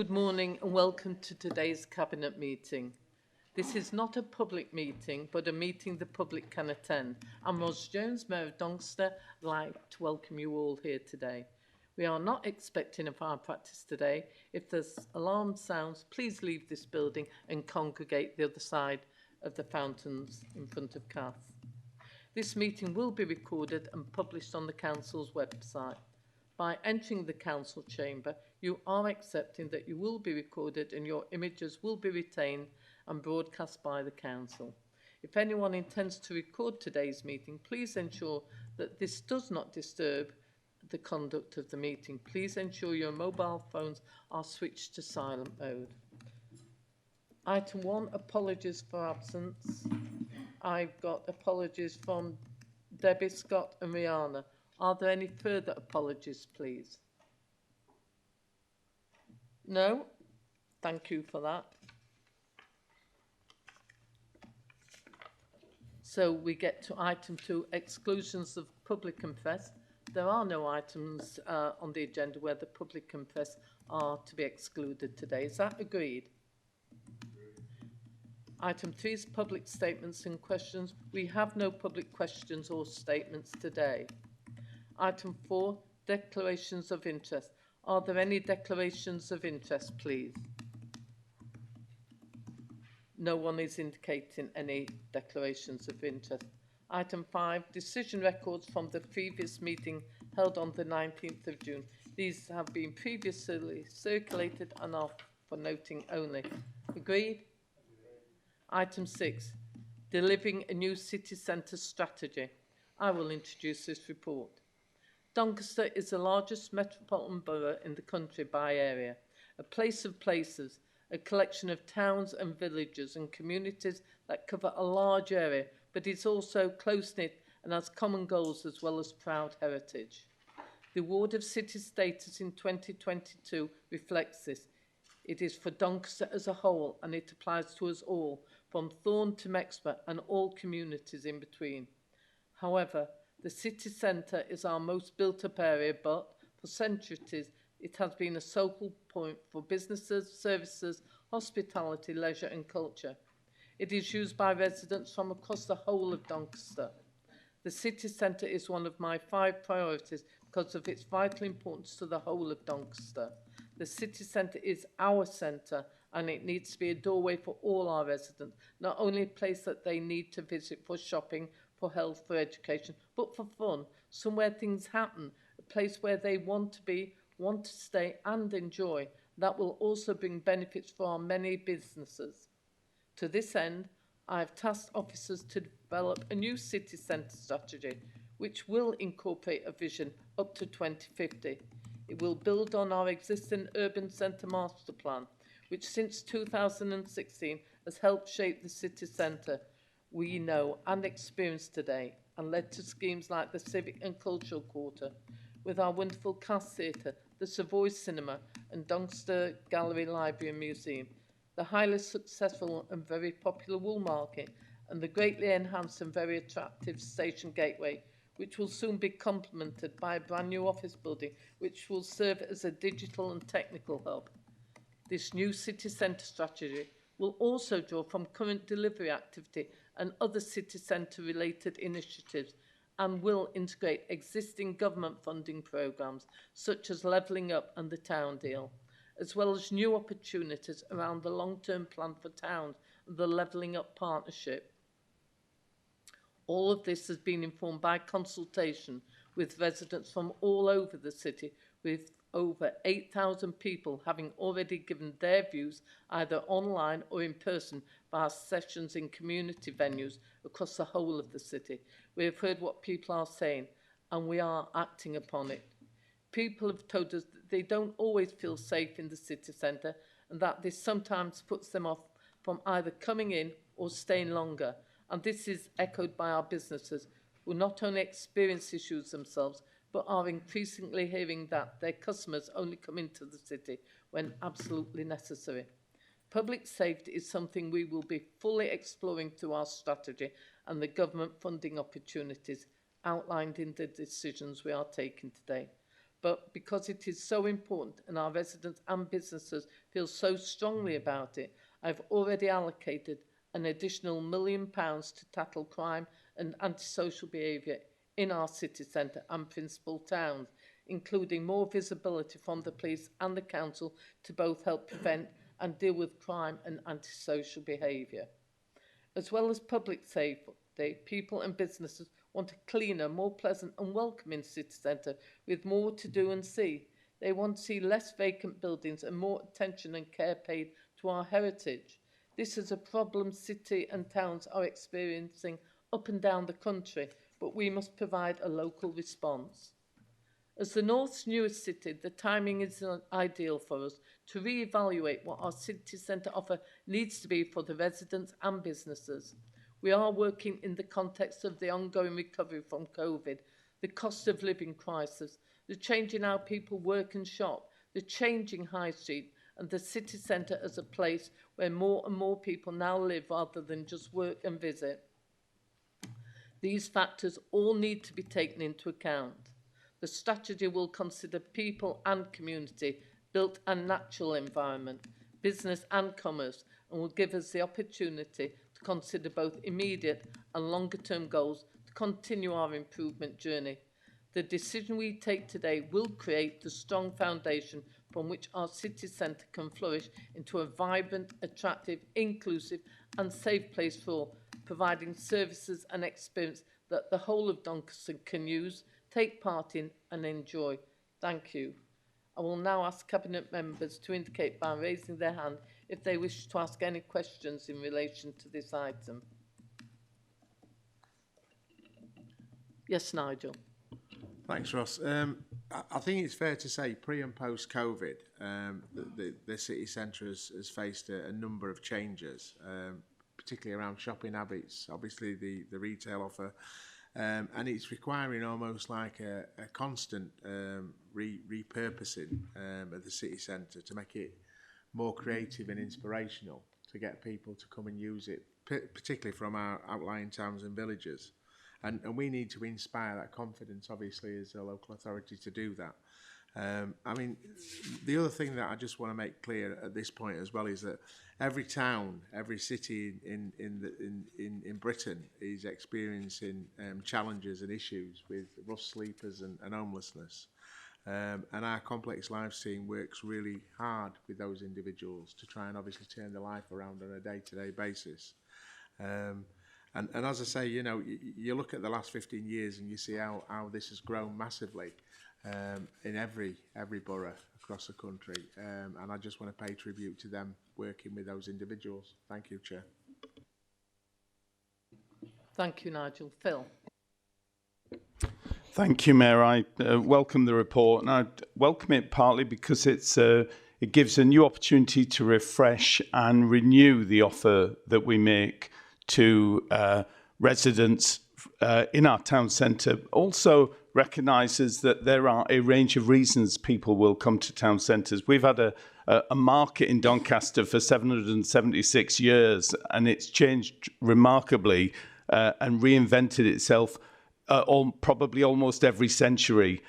Good morning and welcome to today's Cabinet meeting. This is not a public meeting, but a meeting the public can attend. I'm Ros Jones, Mayor of Doncaster. I'd like to welcome you all here today. We are not expecting a fire practice today. If there's alarm sounds, please leave this building and congregate the other side of the fountains in front of Cath. This meeting will be recorded and published on the Council's website. By entering the Council chamber, you are accepting that you will be recorded and your images will be retained and broadcast by the Council. If anyone intends to record today's meeting, please ensure that this does not disturb the conduct of the meeting. Please ensure your mobile phones are switched to silent mode. Item 1, apologies for absence. I've got apologies from Debbie, Scott and Rihanna. Are there any further apologies, please? No? Thank you for that. So we get to item 2, exclusions of public and press. There are no items on the agenda where the public and press are to be excluded today. Is that agreed? Item 3 is public statements and questions. We have no public questions or statements today. Item 4, declarations of interest. Are there any declarations of interest, please? No one is indicating any declarations of interest. Item 5, decision records from the previous meeting held on the 19th of June. These have been previously circulated and are for noting only. Agreed? Item 6, delivering a new city centre strategy. I will introduce this report. Doncaster is the largest metropolitan borough in the country by area, a place of places, a collection of towns and villages and communities that cover a large area, but it's also close-knit and has common goals as well as proud heritage. The award of city status in 2022 reflects this. It is for Doncaster as a whole, and it applies to us all, from Thorne to Mexborough and all communities in between. However, the city centre is our most built-up area, but for centuries it has been a focal point for businesses, services, hospitality, leisure and culture. It is used by residents from across the whole of Doncaster. The city centre is one of my 5 priorities because of its vital importance to the whole of Doncaster. The city centre is our centre and it needs to be a doorway for all our residents, not only a place that they need to visit for shopping, for health, for education, but for fun, somewhere things happen, a place where they want to be, want to stay and enjoy. That will also bring benefits for our many businesses. To this end, I have tasked officers to develop a new city centre strategy, which will incorporate a vision up to 2050. It will build on our existing urban centre master plan, which since 2016 has helped shape the city centre we know and experience today, and led to schemes like the Civic and Cultural Quarter, with our wonderful Cath Theatre, the Savoy Cinema and Doncaster Gallery, Library and Museum, the highly successful and very popular Wool Market, and the greatly enhanced and very attractive Station Gateway, which will soon be complemented by a brand new office building, which will serve as a digital and technical hub. This new city centre strategy will also draw from current delivery activity and other city centre related initiatives and will integrate existing government funding programmes such as Levelling Up and the Town Deal, as well as new opportunities around the long-term plan for towns and the Levelling Up Partnership. All of this has been informed by consultation with residents from all over the city, with over 8,000 people having already given their views either online or in person via sessions in community venues across the whole of the city. We have heard what people are saying and we are acting upon it. People have told us that they don't always feel safe in the city centre and that this sometimes puts them off from either coming in or staying longer. And this is echoed by our businesses who not only experience issues themselves, but are increasingly hearing that their customers only come into the city when absolutely necessary. Public safety is something we will be fully exploring through our strategy and the government funding opportunities outlined in the decisions we are taking today. but because it is so important and our residents and businesses feel so strongly about it, I've already allocated an additional £1 million to tackle crime and antisocial behaviour in our city centre and principal towns, including more visibility from the police and the council to both help prevent and deal with crime and antisocial behaviour. As well as public safety, people and businesses want a cleaner, more pleasant and welcoming city centre with more to do and see. They want to see less vacant buildings and more attention and care paid to our heritage. This is a problem city and towns are experiencing up and down the country, but we must provide a local response. As the North's newest city, the timing is ideal for us to re-evaluate what our city centre offer needs to be for the residents and businesses. We are working in the context of the ongoing recovery from COVID, the cost of living crisis, the change in how people work and shop, the changing high street, and the city centre as a place where more and more people now live rather than just work and visit. These factors all need to be taken into account. The strategy will consider people and community, built and natural environment, business and commerce, and will give us the opportunity to consider both immediate and longer-term goals to continue our improvement journey. The decision we take today will create the strong foundation from which our city centre can flourish into a vibrant, attractive, inclusive and safe place for all, providing services and experience that the whole of Doncaster can use, take part in and enjoy. Thank you. I will now ask Cabinet members to indicate by raising their hand if they wish to ask any questions in relation to this item. Yes, Nigel. Thanks, Ross. I think it's fair to say pre and post COVID, the city centre has faced a number of changes, particularly around shopping habits, obviously the retail offer, and it's requiring almost like a constant repurposing of the city centre to make it more creative and inspirational, to get people to come and use it, particularly from our outlying towns and villages. And we need to inspire that confidence, obviously, as a local authority to do that. I mean, the other thing that I just want to make clear at this point as well is that every town, every city in Britain is experiencing challenges and issues with rough sleepers and homelessness. And our complex lives team works really hard with those individuals to try and obviously turn their life around on a day-to-day basis. And as I say, you know, you look at the last 15 years and you see how this has grown massively in every borough across the country. And I just want to pay tribute to them working with those individuals. Thank you, Chair. Thank you, Nigel. Phil. Thank you, Mayor. I welcome the report, and I welcome it partly because it gives a new opportunity to refresh and renew the offer that we make to residents in our town centre. Also recognises that there are a range of reasons people will come to town centres. We've had a market in Doncaster for 776 years, and it's changed remarkably and reinvented itself probably almost every century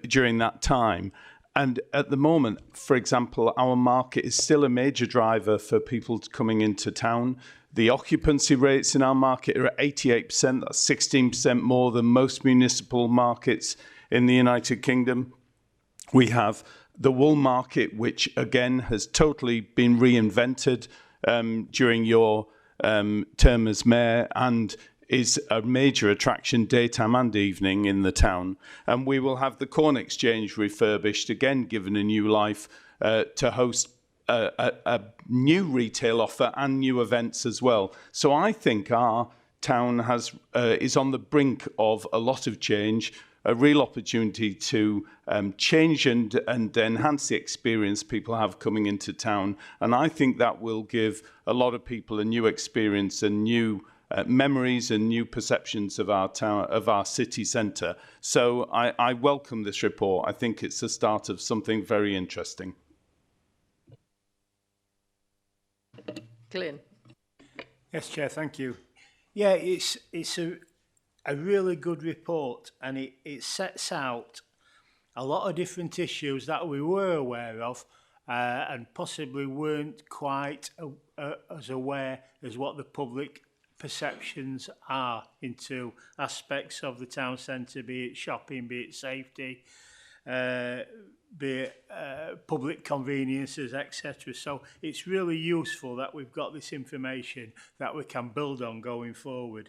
during that time. And at the moment, for example, our market is still a major driver for people coming into town. The occupancy rates in our market are at 88%. That's 16% more than most municipal markets in the United Kingdom. We have the wool market, which again has totally been reinvented during your term as mayor, and is a major attraction daytime and evening in the town. And we will have the Corn Exchange refurbished, again given a new life to host a new retail offer and new events as well. So I think our town is on the brink of a lot of change, a real opportunity to change and enhance the experience people have coming into town. And I think that will give a lot of people a new experience and new memories and new perceptions of our town, of our city centre. So I welcome this report. I think it's the start of something very interesting. Glyn. Yes, Chair, thank you. Yeah, it's a really good report, and it sets out a lot of different issues that we were aware of and possibly weren't quite as aware as what the public perceptions are into aspects of the town centre, be it shopping, be it safety, be it public conveniences, etc. So it's really useful that we've got this information that we can build on going forward.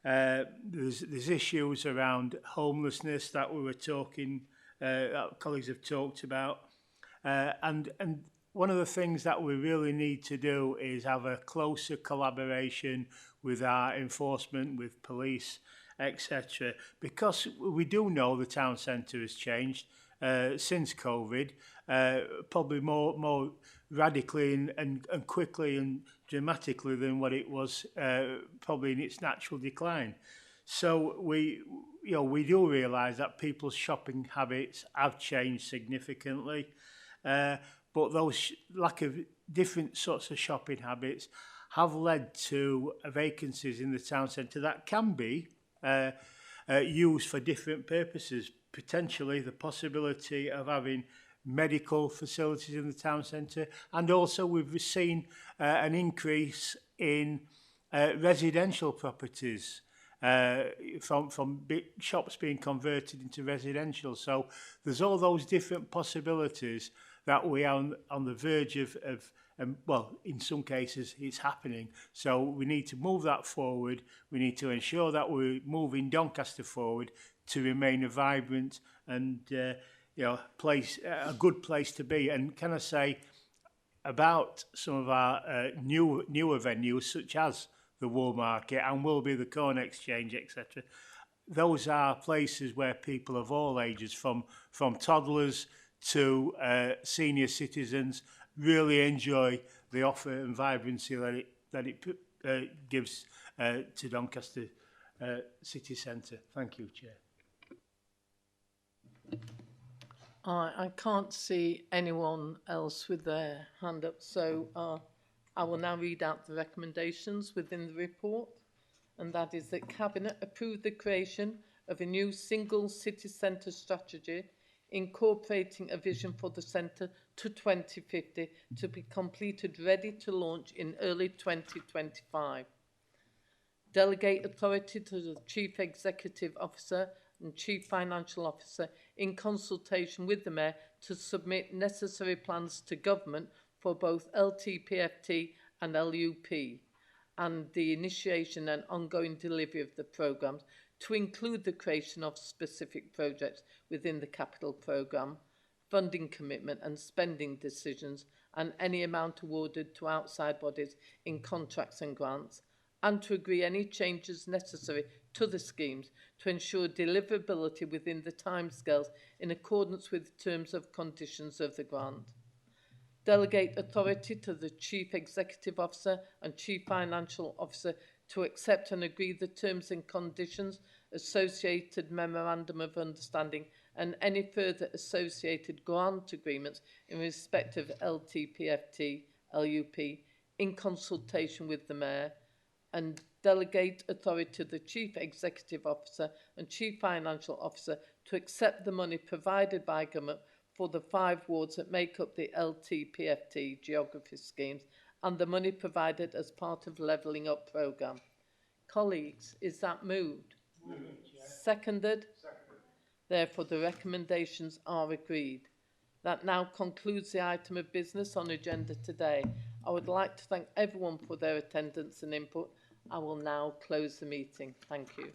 There's issues around homelessness that we were talking, that colleagues have talked about, and one of the things that we really need to do is have a closer collaboration with our enforcement, with police, etc. Because we do know the town centre has changed since COVID, probably more radically and quickly and dramatically than what it was probably in its natural decline. So we do realise that people's shopping habits have changed significantly, but those lack of different sorts of shopping habits have led to vacancies in the town centre that can be used for different purposes. Potentially the possibility of having medical facilities in the town centre, and also we've seen an increase in residential properties from big shops being converted into residential. So there's all those different possibilities that we are on the verge of well, in some cases it's happening. So we need to move that forward. We need to ensure that we're moving Doncaster forward to remain a vibrant and place, a good place to be. And can I say about some of our newer venues, such as the Wool Market and will be the Corn Exchange, etc. Those are places where people of all ages, from toddlers to senior citizens, really enjoy the offer and vibrancy that it gives to Doncaster city centre. Thank you, Chair. I can't see anyone else with their hand up, so I will now read out the recommendations within the report, and that is that Cabinet approve the creation of a new single city centre strategy incorporating a vision for the centre to 2050 to be completed, ready to launch in early 2025. Delegate authority to the Chief Executive Officer and Chief Financial Officer in consultation with the Mayor to submit necessary plans to Government for both LTPFT and LUP and the initiation and ongoing delivery of the programmes, to include the creation of specific projects within the capital programme, funding commitment and spending decisions, and any amount awarded to outside bodies in contracts and grants, and to agree any changes necessary to the schemes to ensure deliverability within the timescales in accordance with the terms of conditions of the grant. Delegate authority to the Chief Executive Officer and Chief Financial Officer to accept and agree the terms and conditions, associated memorandum of understanding and any further associated grant agreements in respect of LTPFT, LUP, in consultation with the Mayor, and delegate authority to the Chief Executive Officer and Chief Financial Officer to accept the money provided by Government for the 5 wards that make up the LTPFT geography schemes and the money provided as part of Levelling Up programme. Colleagues, is that moved? Seconded? Therefore, the recommendations are agreed. That now concludes the item of business on agenda today. I would like to thank everyone for their attendance and input. I will now close the meeting. Thank you.